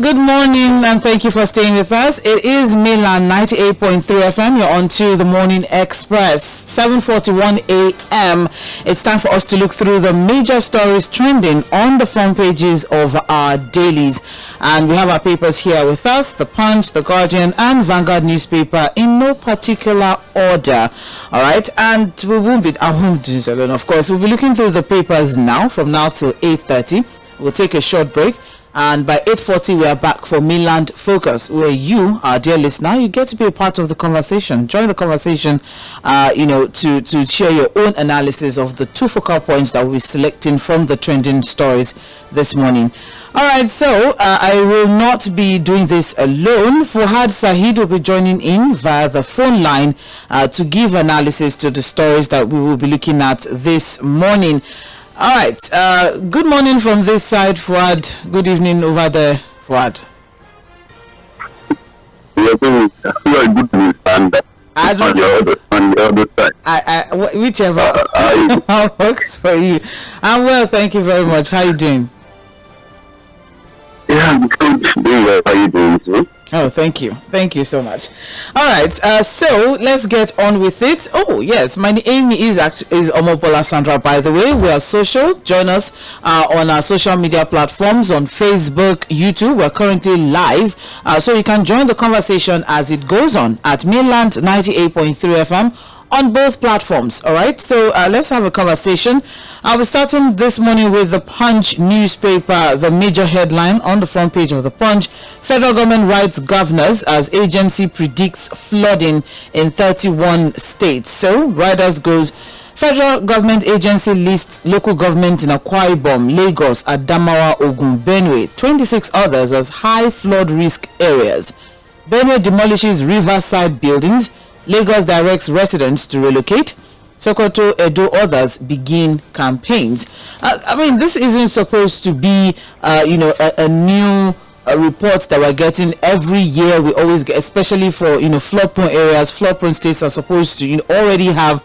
good morning and thank you for staying with us. It is Mainland 98.3 FM. You're on to the Morning Express, 7:41 a.m. It's time for us to look through the major stories trending on the front pages of our dailies. And we have our papers here with us, The Punch, The Guardian and Vanguard newspaper in no particular order. All right, and we won't be, I won't do this alone, of course. We'll be looking through the papers now, from now till 8:30. We'll take a short break. And by 8:40, we are back for Mainland Focus, where you, our dear listener, you get to be a part of the conversation. Join the conversation, to share your own analysis of the two focal points that we'll be selecting from the trending stories this morning. All right, so I will not be doing this alone. Fuhad Sahid will be joining in via the phone line to give analysis to the stories that we will be looking at this morning. All right. Good morning from this side, Fuad. Good evening over there, Fuad. Good news, and I don't. On the other side. Whichever works for you. I'm well, thank you very much. How are you doing? Yeah, I'm good. Doing well. How are you doing, sir? Oh, thank you. Thank you so much. All right. So let's get on with it. Oh, yes. My name is Omobola Sandra, by the way. We are social. Join us on our social media platforms on Facebook, YouTube. We're currently live. So you can join the conversation as it goes on at Mainland 98.3 FM. On both platforms. All right, so let's have a conversation. I was starting this morning with the Punch newspaper, the major headline on the front page of the Punch: federal government writes governors as agency predicts flooding in 31 states. So riders goes: federal government agency lists local government in Akwa Ibom, Lagos, Adamawa, Ogun, Benue, 26 others as high flood risk areas. Benue demolishes riverside buildings. Lagos directs residents to relocate. Sokoto, Edo, others begin campaigns. I mean, this isn't supposed to be, a new report that we're getting every year. We always get, especially for flood-prone areas, flood-prone states are supposed to already have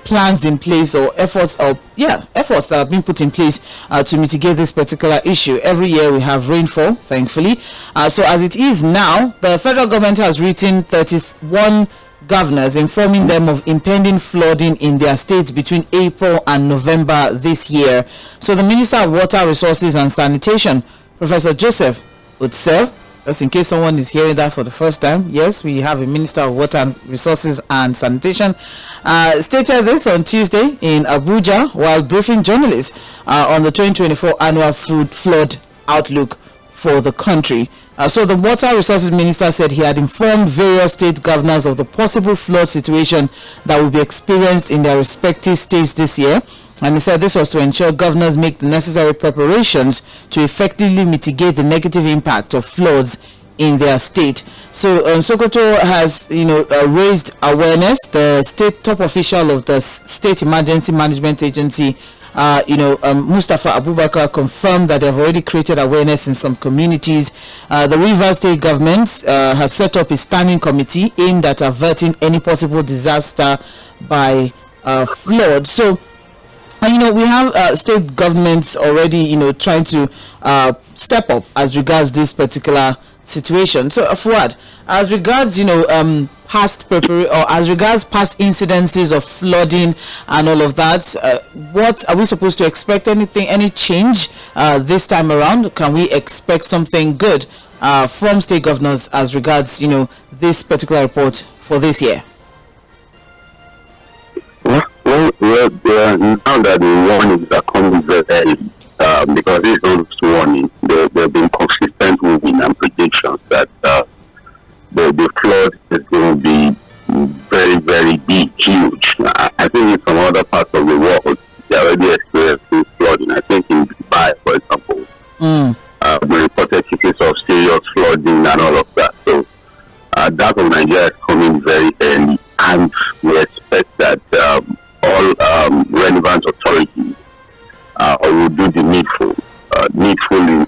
plans in place or efforts that have been put in place to mitigate this particular issue. Every year we have rainfall, thankfully. So as it is now, the federal government has written 31 governors informing them of impending flooding in their states between April and November this year. So the Minister of Water Resources and Sanitation, Professor Joseph Utsev, just in case someone is hearing that for the first time, yes, we have a Minister of Water Resources and Sanitation, stated this on Tuesday in Abuja while briefing journalists on the 2024 annual food flood outlook for the country. So the Water Resources Minister said he had informed various state governors of the possible flood situation that will be experienced in their respective states this year. And he said this was to ensure governors make the necessary preparations to effectively mitigate the negative impact of floods in their state. So Sokoto has, raised awareness. The state top official of the State Emergency Management Agency, Mustafa Abubakar, confirmed that they have already created awareness in some communities. The Rivers State government has set up a standing committee aimed at averting any possible disaster by flood. So we have state governments already, trying to step up as regards this particular situation. So, Fuad, as regards, past past incidences of flooding and all of that, what are we supposed to expect? Any change this time around? Can we expect something good from state governors as regards, this particular report for this year? Now that the warnings are coming very early, because these are warnings, they've been consistent moving and predictions that the flood is going to be very, very big, huge. I think in some other parts of the world, they're already experiencing flooding. I think in Dubai, for example, we reported cases of serious flooding and all of that. So that of Nigeria is coming very early, and we expect that all relevant authorities will do the needful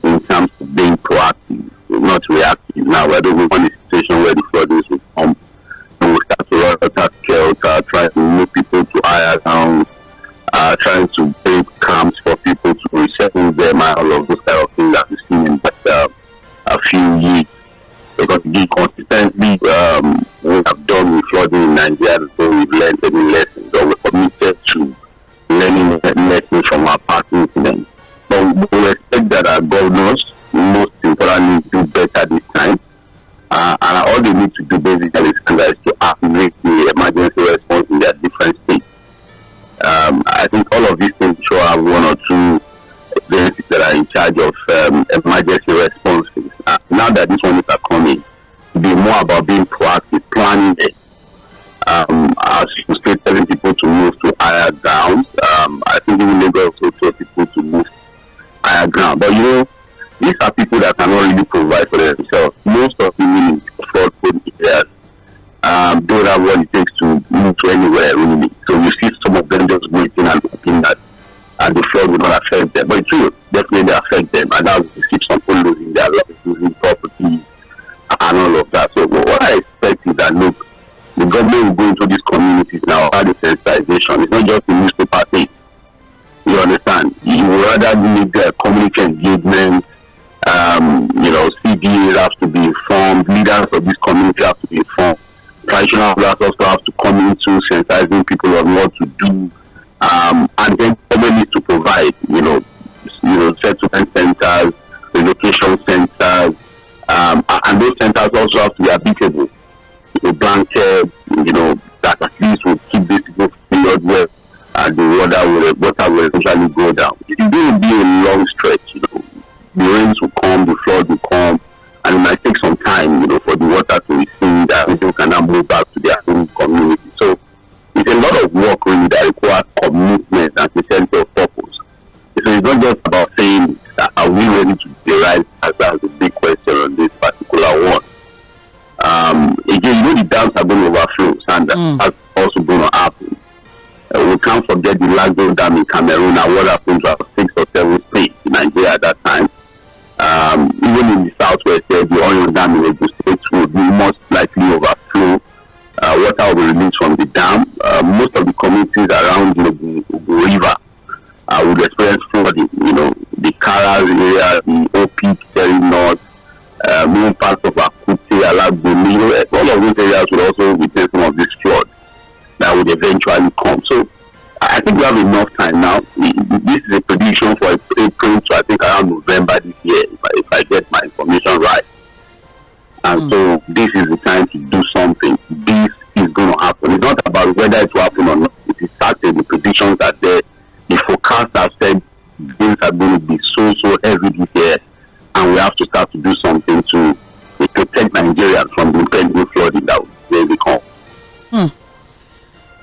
in terms of being proactive, not reactive. Now, we're in a situation where the floodings will come, and we start to run out, try to move people to higher ground, trying to build camps for people to resettle them, and all of those kind of things that we've seen in that I think all of these things should have one or two agencies that are in charge of emergency responses. Now that these ones are coming, be more about being proactive, planning it. As you say, telling people to move to higher grounds. I think even Lagos also tell people to move higher ground. But these are people that cannot really provide for themselves. Most of the really fraud-prone areas don't have what it takes to move to anywhere really. So you see some of them just waiting and hoping that the flood will not affect them. But it will definitely affect them, and that will see some people losing their lives, losing property, and all of that. So what I expect is that, look, the government will go into these communities now about the sensitization. It's not just the newspaper thing. You understand? You would rather need community engagement. CDAs have to be informed. Leaders of this community have to be informed. Traditional rulers also have to come into sensitizing people on what to do. And then government needs to provide, settlement centers, relocation centers, and those centers also have to be habitable. Blankets, that at least will keep these people filled where the water will eventually go down. It will be a long stretch, The rains will come, the flood will come, and it might take some time, for the water to recede, that people can now move back to their own community. So it's a lot of work really that requires commitment and sincerity of purpose. So it's not just about saying, are we ready to derive as a big question on this particular one. Again, the dams are going to overflow, and that's also going to happen. We can't forget the Lagdo Dam in Cameroon and what happened to about 6 or 7 states in Nigeria at that time. Even in the southwest, the Oyo Dam in Ogun State would most likely overflow. Water will be released from the dam. Most of the communities around the river would experience flooding. The Karas area, the Opik, very north, main parts of Akute, Alagbemi, all of those areas will also witness some of this flood that would eventually come. So I think we have enough time now. This is a prediction for April to I think around November this year, if I get my information right. And so this is the time to do something. This is going to happen. It's not about whether it will happen or not. It is certain. The predictions are there. The forecasts have said things are going to be so heavy this year, and we have to start to do something to protect Nigerians from the impending flooding that will come.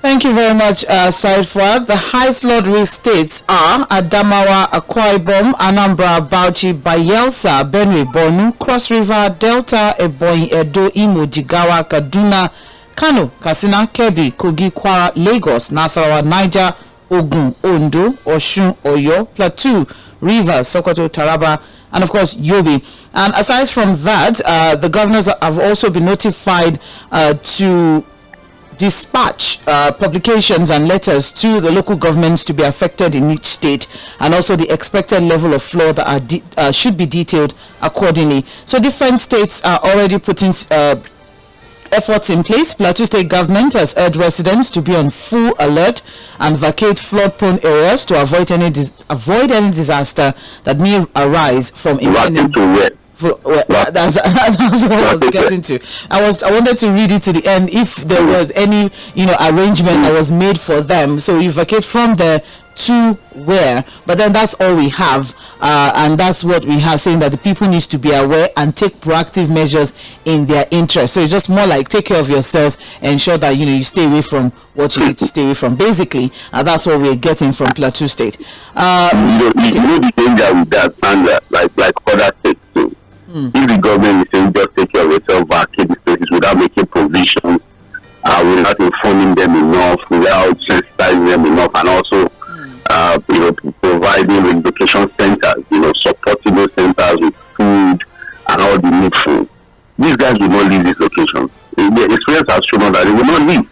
Thank you very much, Said Fuad. The high flood risk states are Adamawa, Akwa Ibom, Anambra, Bauchi, Bayelsa, Benue, Borno, Cross River, Delta, Ebonyi, Edo, Imo, Jigawa, Kaduna, Kano, Katsina, Kebbi, Kogi, Kwara, Lagos, Nasarawa, Niger, Ogun, Ondo, Osun, Oyo, Plateau, Rivers, Sokoto, Taraba, and of course Yobe. And aside from that, the governors have also been notified to dispatch publications and letters to the local governments to be affected in each state, and also the expected level of flood that should be detailed accordingly. So different states are already putting efforts in place. Plateau State government has urged residents to be on full alert and vacate flood-prone areas to avoid any disaster that may arise from impending. That's what I was getting to. I wanted to read it to the end. If there was any arrangement that was made for them, so you vacate from there to where, but then that's all we have, and that's what we have, saying that the people needs to be aware and take proactive measures in their interest. So it's just more like take care of yourselves, ensure that you stay away from what you need to stay away from, basically, and that's what we're getting from Plateau State. The danger with that, and like other states too. If the government is saying just take care of yourself, vacate the spaces without making provisions, without informing them enough, without sensitizing them enough, and also providing relocation centers, supporting those centers with food and all the needful. These guys will not leave these locations. The experience has shown that they will not leave.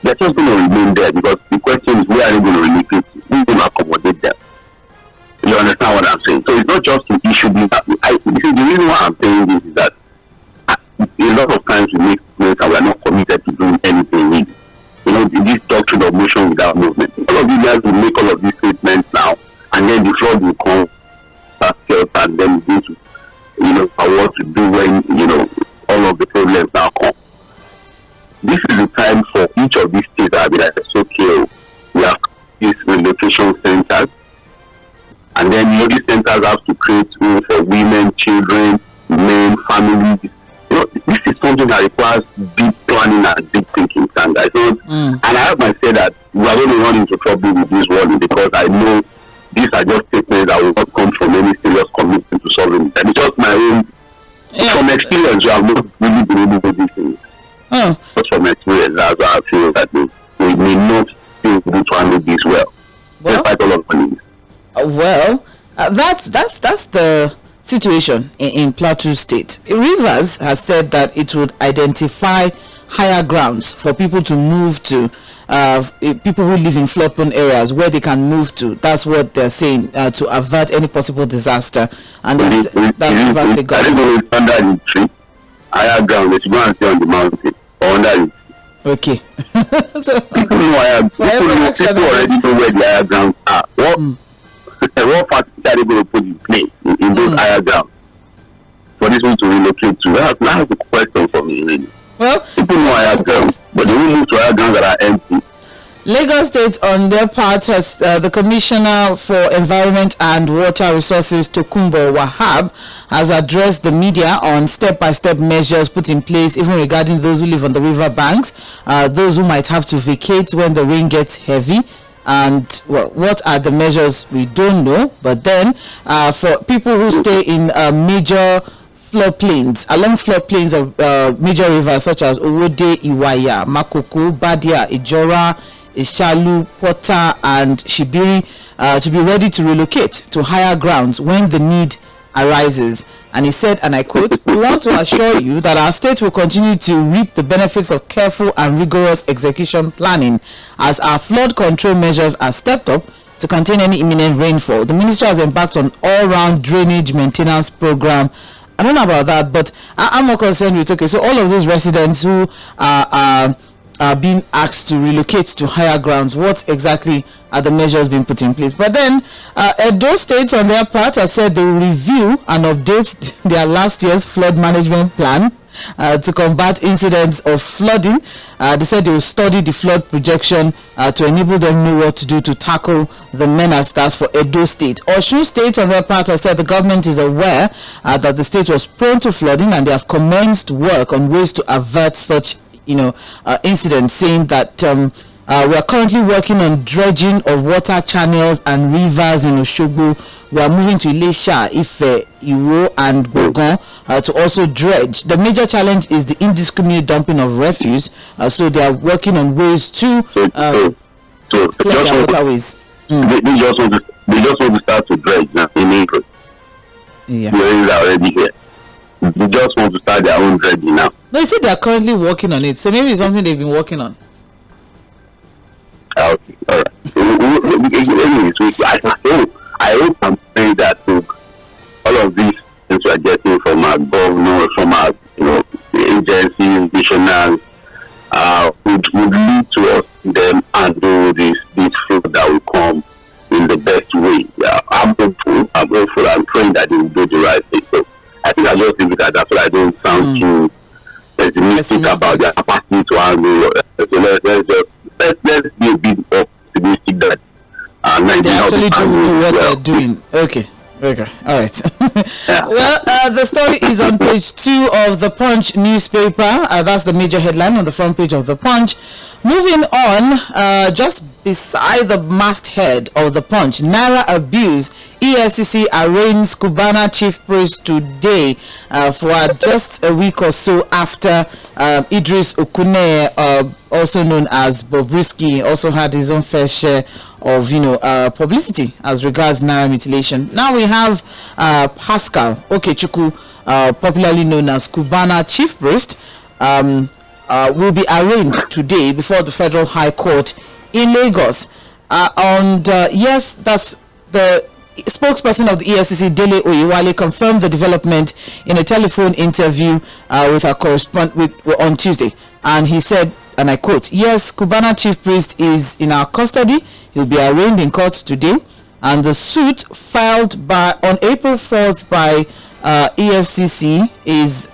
They're just going to remain there, because the question is, where are they going to relocate? Who's going to accommodate them? You understand what I'm saying? So it's not just to issue this. The reason why I'm saying this is that a lot of times we make statements and we are not committed to doing anything with. This doctrine of motion without movement. All of these guys will make all of these statements now, and then the flood will come and then begin to, what to do when, all of the problems now come. This is the time for each of these states that be like, it's okay, we have relocation centers. And then these centers have to create room for women, children, men, families. This is something that requires deep planning and deep thinking. And I thought, and I have myself that we are going to run into trouble with this one, because I know these are just statements that will not come from any serious commitment to solving it. And it's just my own, from experience, I have not really been able to do these things. But from experience, that's why I feel that we may not be able to handle this well. Despite all of the that's the situation in Plateau State. Rivers has said that it would identify higher grounds for people to move to, people who live in flood-prone areas where they can move to. That's what they're saying, to avert any possible disaster. And that's Rivers the government. I don't know if under the tree, higher ground, they should go and stay on the mountain or under it. Okay. So people already know where the higher grounds are. What factors are they going to put in place in those higher grounds for this one to relocate to? That's the question for me, really. Well, people know higher grounds, but they will move to higher grounds that are empty. Lagos State, on their part, has the Commissioner for Environment and Water Resources, Tokunbo Wahab, has addressed the media on step-by-step measures put in place, even regarding those who live on the river banks, those who might have to vacate when the rain gets heavy. And well, what are the measures? We don't know. But then, for people who stay in major floodplains, along floodplains of major rivers such as Owode, Iwaya, Makoko, Badia, Ijora, Ishalu, Pota, and Shibiri, to be ready to relocate to higher grounds when the need arises. And he said, and I quote, "We want to assure you that our state will continue to reap the benefits of careful and rigorous execution planning as our flood control measures are stepped up to contain any imminent rainfall. The ministry has embarked on all-round drainage maintenance program." I don't know about that, but I'm more concerned with, okay, so all of these residents who are being asked to relocate to higher grounds, what exactly are the measures being put in place? But then Edo State, on their part, has said they will review and update their last year's flood management plan to combat incidents of flooding. They said they will study the flood projection to enable them know what to do to tackle the menace. That's for Edo State. Osun State, on their part, has said the government is aware that the state was prone to flooding, and they have commenced work on ways to avert such incidents, saying that we are currently working on dredging of water channels and rivers in Oshogbo. We are moving to Ilesha, Ife, Iwo, and Bogon to also dredge. The major challenge is the indiscriminate dumping of refuse, so they are working on ways to clear their waterways. They just want to start to dredge now in April. Yeah. They are already here. They just want to start their own dredging now. No, you said they are currently working on it, so maybe it's something they've been working on. Okay, all right. Anyways, I hope I'm saying that all of these things we are getting from our governor, from our agencies, missionaries, would lead to us them handle this flood that will come in the best way. Yeah, I'm hopeful. I'm praying that they will do the right thing. So I think I just leave it at that, so I don't sound too pessimistic about their capacity to handle. So let's be a bit optimistic that they actually do what they're doing. Okay, all right. Well, the story is on page 2 of the Punch newspaper. That's the major headline on the front page of the Punch. Moving on, just beside the masthead of the Punch, Naira abuse. EFCC arraigns Cubana chief priest today for just a week or so after Idris Okune, also known as Bobrisky, also had his own fair share of publicity as regards Naira mutilation. Now we have Pascal Okechukwu, popularly known as Cubana chief priest, will be arraigned today before the Federal High Court in Lagos. Yes, that's the spokesperson of the EFCC, Dele Oyewale, confirmed the development in a telephone interview with our correspondent on Tuesday. And he said, and I quote, "Yes, Cubana chief priest is in our custody. He'll be arraigned in court today. And the suit filed on April 4th by EFCC is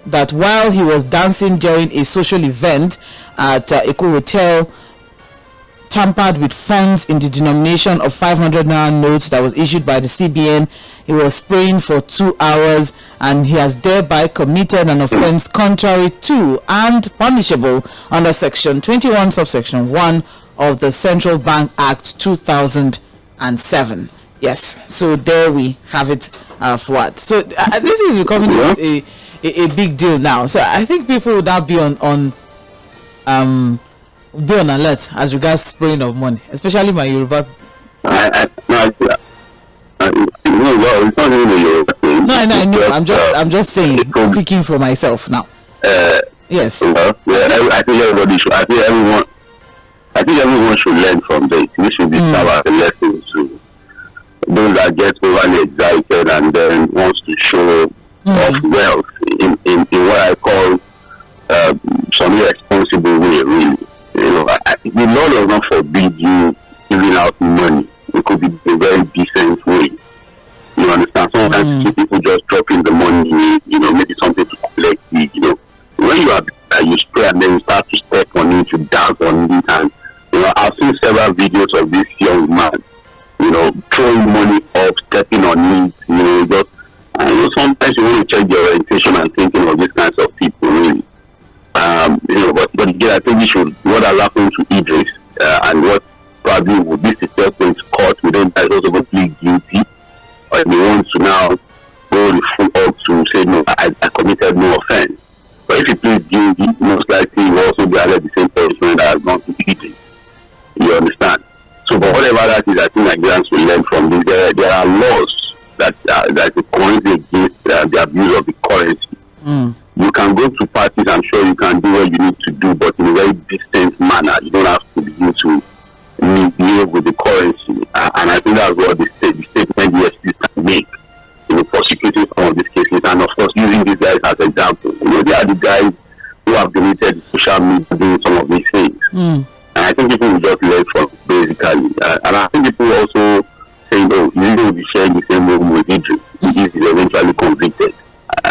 that while he was dancing during a social event at Eko Hotel tampered with funds in the denomination of 500 naira notes that was issued by the CBN. He was spraying for 2 hours, and he has thereby committed an offence contrary to and punishable under section 21 subsection 1 of the Central Bank Act 2007. Yes, so there we have it. For what? So this is becoming a big deal now. So I think people would now be on alert as regards spraying of money, especially my Yoruba. No, it's not really Yoruba thing. No, I know. I'm just saying, speaking for myself now. Yes. I think everybody should. I think everyone should learn from this. We should be a lesson to those that get overly excited and then wants to show off wealth in what I call some irresponsible way, really. You know, the law does not forbid you giving out money. It could be a very decent way. You understand? Sometimes you see people just dropping the money, you know, maybe something to collect it, you know. When you are you spray and then you start to step on it, you dance on it, and you know, I've seen several videos of this young man, you know, throwing money up, stepping on it, you know, just sometimes you want to check the orientation and thinking of these kinds of people, really. You know, but again, I think what has happened to Idris and what probably would be successful in court, we don't also go plead guilty, or they want to now go the full up to say, no, I committed no offense. But if he pleads guilty, most likely he will also be under the same punishment that has gone to Idris. You understand? So, but whatever that is, I think Nigerians will learn from this. There are laws that currently against the abuse of the currency. You can go to parties, I'm sure you can do what you need to do, but in a very distant manner. You don't have to begin to behave with the currency. And I think that's what the statement EFCC can make, you know, prosecuting some of these cases, and of course using these guys as examples. You know, they are the guys who have donated social media doing some of these things. And I think people will just learn from basically. And I think people also say, no, you will be sharing the same room with Idris. Idris is eventually convicted.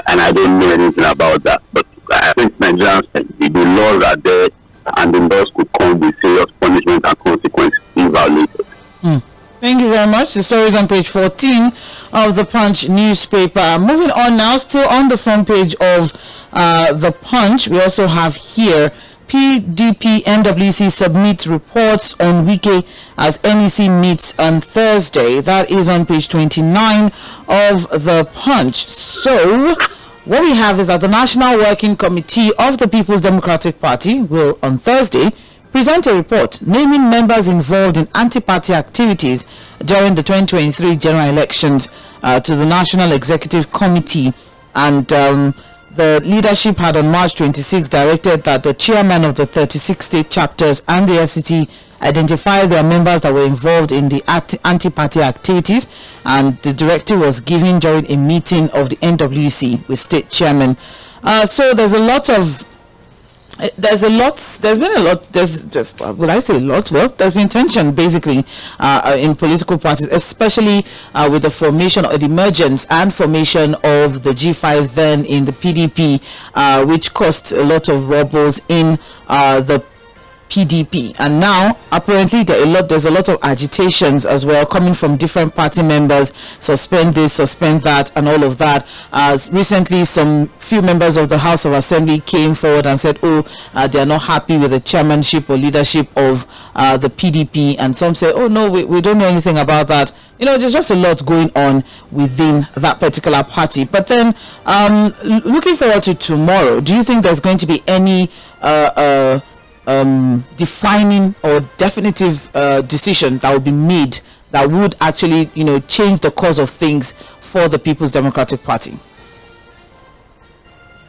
And I don't know anything about that. But I think Nigerians, the laws are there, and the laws could come with serious punishment and consequences if violated. Thank you very much. The story is on page 14 of the Punch newspaper. Moving on now, still on the front page of the Punch, we also have here PDP NWC submits reports on Wike as NEC meets on Thursday. That is on page 29 of the Punch. So what we have is that the National Working Committee of the People's Democratic Party will on Thursday present a report naming members involved in anti-party activities during the 2023 general elections to the National Executive Committee. And the leadership had on March 26 directed that the chairman of the 36 state chapters and the FCT identify their members that were involved in the anti-party activities, and the directive was given during a meeting of the NWC with state chairman. So there's been a lot, there's been tension basically in political parties, especially with the formation or the emergence and formation of the G5 then in the PDP, which caused a lot of troubles in the PDP. And now apparently there's a lot of agitations as well coming from different party members, suspend this, suspend that, and all of that. Recently some few members of the House of Assembly came forward and said they are not happy with the chairmanship or leadership of the PDP, and some say, oh no, we don't know anything about that. You know, there's just a lot going on within that particular party. But then looking forward to tomorrow, do you think there's going to be any defining or definitive decision that will be made that would actually, you know, change the course of things for the People's Democratic Party?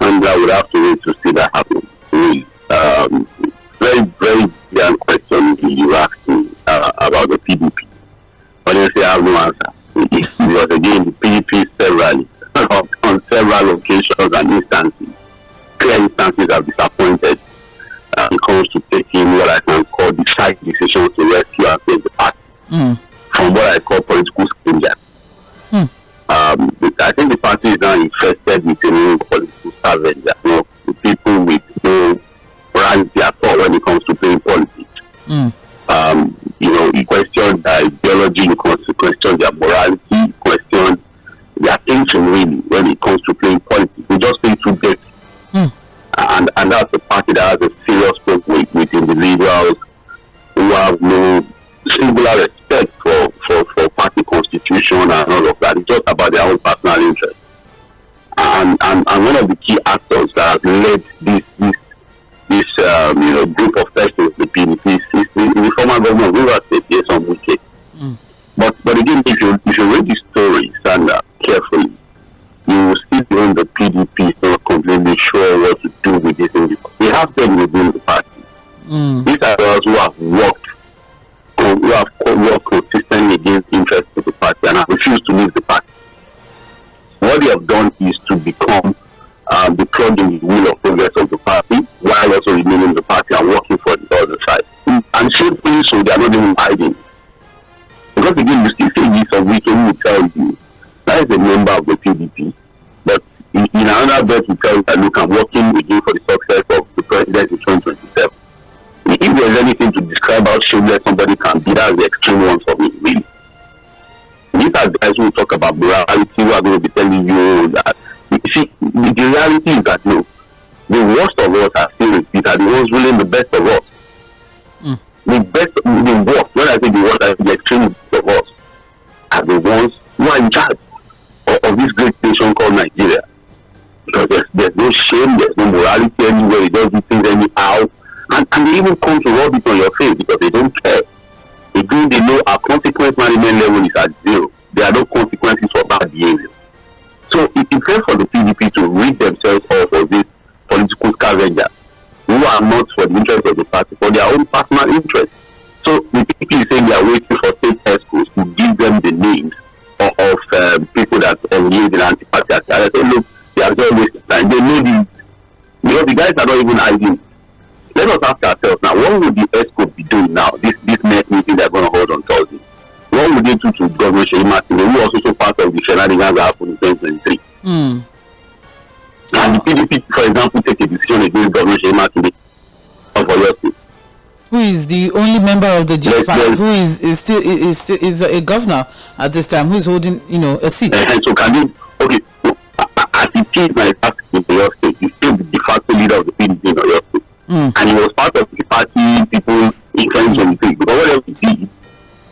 And I would have to wait to see that happen. Very, very young question you asked me about the PDP. Honestly, I have no answer. Because again, the PDP on several occasions and instances, clear instances have disappointed. It comes to taking what I can call decisive decisions to rescue and save the party from what I call political strangers. I think the party is now infested with a new political scavengers, you know, people with no morality at all when it comes to playing politics. you question their ideology, you question their morality, you question their thinking really when it comes to playing politics. They just play too dirty. And that's a party that has a serious problem with individuals who have no singular respect for party constitution and all of that. It's just about their own personal interest. And one of the key actors that has led this group of persons, the PDP, is the former governor of Rivers State, Yᴏᴜᴛᴜ. But again, if you read the story, Sandra, carefully, you will see even the PDP is not completely sure what to do with this individual. We have them within the party. These are those who have worked consistently against the interests of the party and have refused to leave the party. What they have done is to become the plug in the wheel of progress of the party while also remaining in the party and working for the other side. And shamefully so, they are not even hiding. Because again, you still say this of weekend will tell you that is a member of the PDP, but in another breath will tell you that look, I'm working again for the success of the president in 2027. If there's anything to describe how shameless somebody can be, that's the extreme one for me, really. These are guys who talk about morality, who are going to be telling you that. You see, the reality is that no, the worst of us are still are the ones ruling the best of us. The worst, when I say the worst, I say the extreme best of us are the ones who are in charge of this great nation called Nigeria. Because there's no shame, there's no morality anywhere, they don't do things anyhow. And they even come to rub it on your face because they don't care. Again, they know our consequence management level is at zero. There are no consequences for bad behavior. So it's fair for the PDP to rid themselves off of these political scavengers who are not for the interest of the party, for their own personal interest. So the PDP is saying they are waiting for state ESCOs to give them the names of people that engage in anti-party activity. I say, look, they are just wasting time. They know the guys are not even hiding. Let us ask ourselves now, what would the ESCO be doing now, this next meeting they're going to hold on Thursday? What would they do to Governor Jᴏɪᴜ Aᴊɪ൐, who was also part of the shenanigans that happened in 2023? And the PDP, for example, take a decision against Governor Jᴏɪᴜ Aᴊɪ൐ of Oyo State. Who is the only member of the G5 who is a governor at this time, who is holding, a seat? And so can you, okay, as he came my task in Oyo State, he's still the de facto leader of the PDP in Oyo State. And he was part of the party people in 2023. Because whatever he did,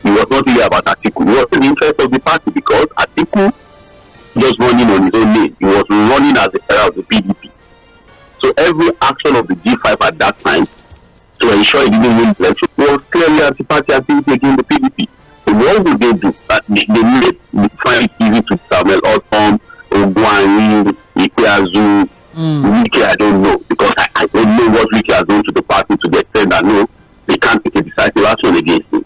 he was not really about Atiku. He was in the interest of the party because Atiku was running on his own lane. He was running as the head of the PDP. So every action of the G5 at that time to ensure he didn't win the election was clearly anti-party activity against the PDP. So what would they do? They find it easy to Samuel Otom, Ogwani, Ikpeazu, Wike, I don't know, because I don't know what Wike has done to the party to the extent that no, they can't take a decisive action against him.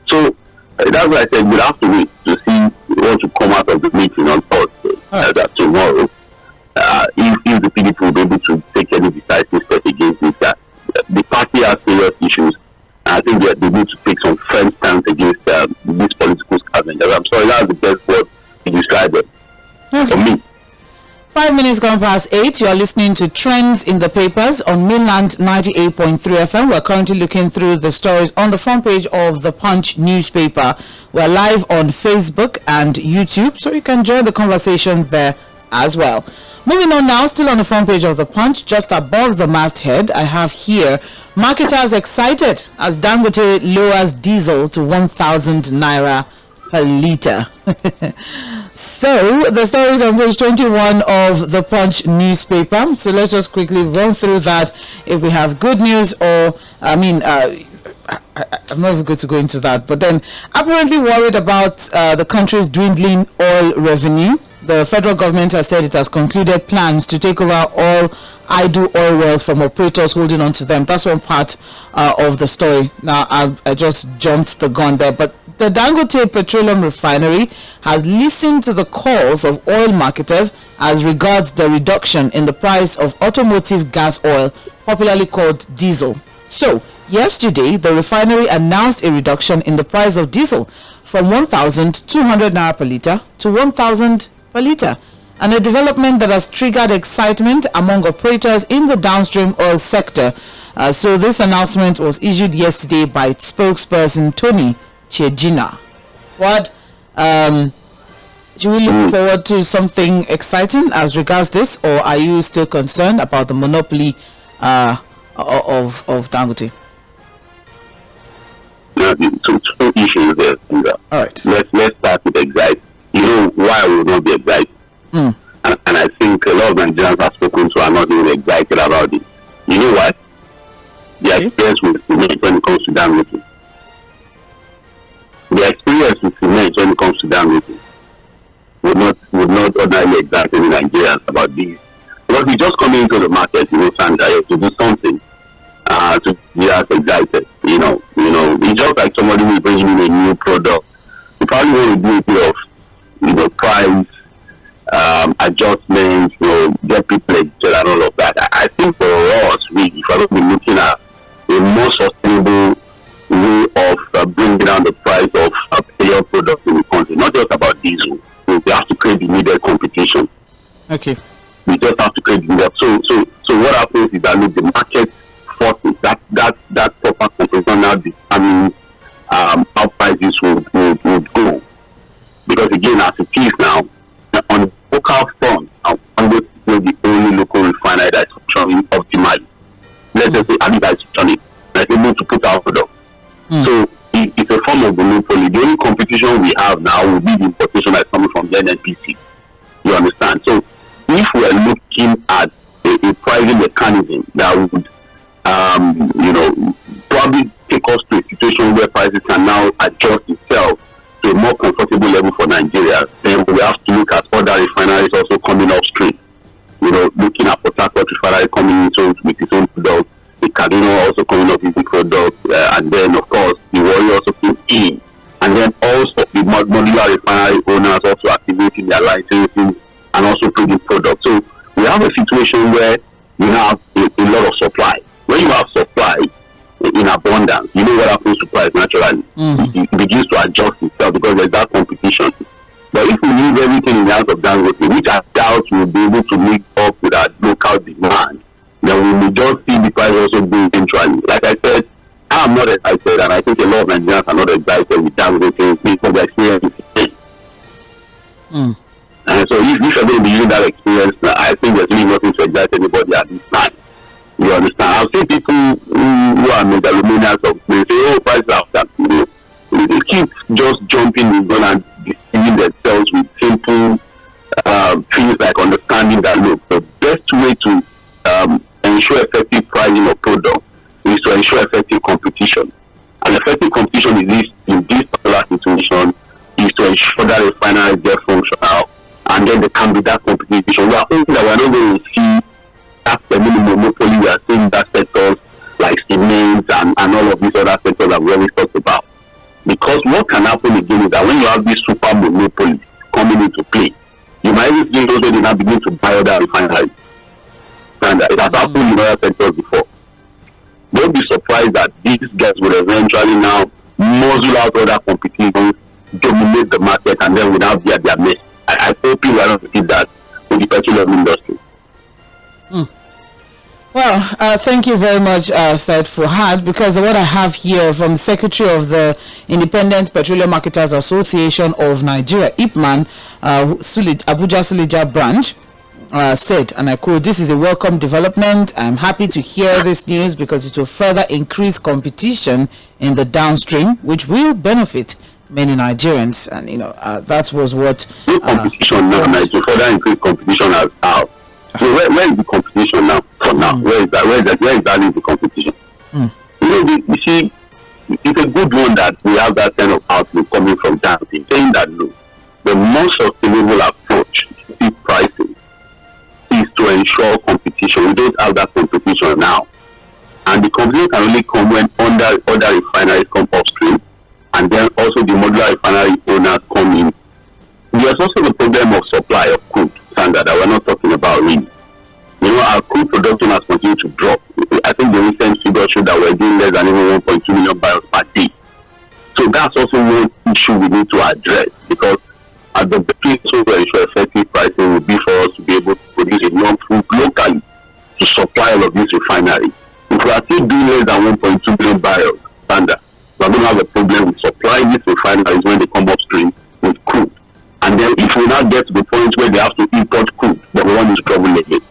So that's why I said we'll have to wait to see what will come out of the meeting on Thursday. That tomorrow, if the PDP will be able to take any decisive step against it, that the party has serious issues. I think that they need to take some firm stance against these political scavengers. I'm sorry, that's the best word to describe it for me. 5 minutes gone past 8. You are listening to Trends in the Papers on Mainland 98.3 FM. We're currently looking through the stories on the front page of the Punch newspaper. We're live on Facebook and YouTube, so you can join the conversation there as well. Moving on now, still on the front page of the Punch, just above the masthead, I have here, marketers excited as Dangote lowers diesel to 1,000 naira per litre. So the story is on page 21 of the Punch newspaper. So let's just quickly run through that. If we have good news, or I'm not even going to go into that. But then, apparently worried about the country's dwindling oil revenue. The federal government has said it has concluded plans to take over all idle oil wells from operators holding on to them. That's one part of the story. Now, I just jumped the gun there, but the Dangote Petroleum Refinery has listened to the calls of oil marketers as regards the reduction in the price of automotive gas oil, popularly called diesel. So, yesterday, the refinery announced a reduction in the price of diesel from 1,200 naira per litre to 1,000 per litre, and a development that has triggered excitement among operators in the downstream oil sector. So this announcement was issued yesterday by its spokesperson Tony Chejina. What should we look forward to something exciting as regards this, or are you still concerned about the monopoly of Dangote? Two issues there. All right. Let's start with exciting. You know why I will not be excited, and I think a lot of Nigerians I've spoken to are not even excited about it. You know what? The experience with cement when it comes to Dangote. The experience with cement when it comes to Dangote would not ordinarily excite any Nigerians about this, because we just coming into the market, Sandra, to do something. To be as excited, it's just like somebody who is bringing in a new product. You probably want to do a bit of, price adjustments, get people excited and all of that. I think for us, if we're going to be looking at a more sustainable way of bringing down the price of player products in the country, not just about diesel. We have to create the needed competition. Okay. We just have to create the needed. So what happens is that the market forces that proper competition now determines how prices would go. Because again, as it is now, on the local front, Dangote is the only local refinery that is functioning optimally. Let's just say that is functioning, that's able to put out product. So it's a form of monopoly. The only competition we have now will be the importation that's coming from the NNPC. You understand? So if we are looking at a pricing mechanism that would probably take us to a situation where prices can now adjust itself to a more comfortable level for Nigeria, then we have to look at other refineries also coming upstream. Looking at Port Harcourt refinery coming into with its own product, the Kaduna also coming up with its product, and then of course the Warrior also came in, and then also the modular refinery owners also activating their licensing and also producing products. So we have a situation where you have a lot of supply. When you have supply in abundance, you know what happens to price naturally. It begins to adjust itself because there's that competition. But if we leave everything in the hands of Dangote, which I doubt we'll be able to make up with our local demand, then we will just see the price also go eventually. Like I said, I'm not excited, and I think a lot of Nigerians are not excited with Dangote because the experience is And so if you're going to be using that experience, I think there's really nothing to excite anybody at this time. You understand? I've seen people who are megalomaniacs of they say, oh, prices are that. They keep just jumping in and deceiving themselves with simple things like understanding that, look, the best way to ensure effective pricing of product is to ensure effective competition. And effective competition in this particular situation is to ensure that refineries get functional, and then there can be that competition. We are hoping that we're not going to see that monopoly. We are seeing that sectors like cement and all of these other sectors that we always talked about. Because what can happen again is that when you have these super monopolies coming into play, you might even see those they now begin to buy other refineries. And it has happened in other sectors before. Don't be surprised that these guys will eventually now muzzle out other competitions, dominate the market, and then without their mess. I hope you are not to see that in the petroleum industry. Well, thank you very much, Said Fuhad, because what I have here from the Secretary of the Independent Petroleum Marketers Association of Nigeria, IPMAN, Abuja Suleja branch, said, and I quote, "This is a welcome development. I'm happy to hear this news because it will further increase competition in the downstream, which will benefit many Nigerians." And that was what competition now. It will further increase competition as how. So where is the competition now? For now, where is that? Where is the competition? You see, it's a good one that we have that kind of outlook coming from dancing, saying that look, the most sustainable approach to pricing is to ensure competition. We don't have that competition now, and the competition can only come when other refineries come upstream, and then also the modular refinery owners come in. There's also the problem of supply of crude standard that we're not talking about really. Our crude production has continued to drop. I think the recent figure showed that we're doing less than even 1.2 million barrels per day. So that's also one issue we need to address, because at the best way to ensure effective pricing would be for us to be able to produce enough food locally to supply all of these refineries. If we are still if we now get to the point where they have to import crude, the one is trouble again.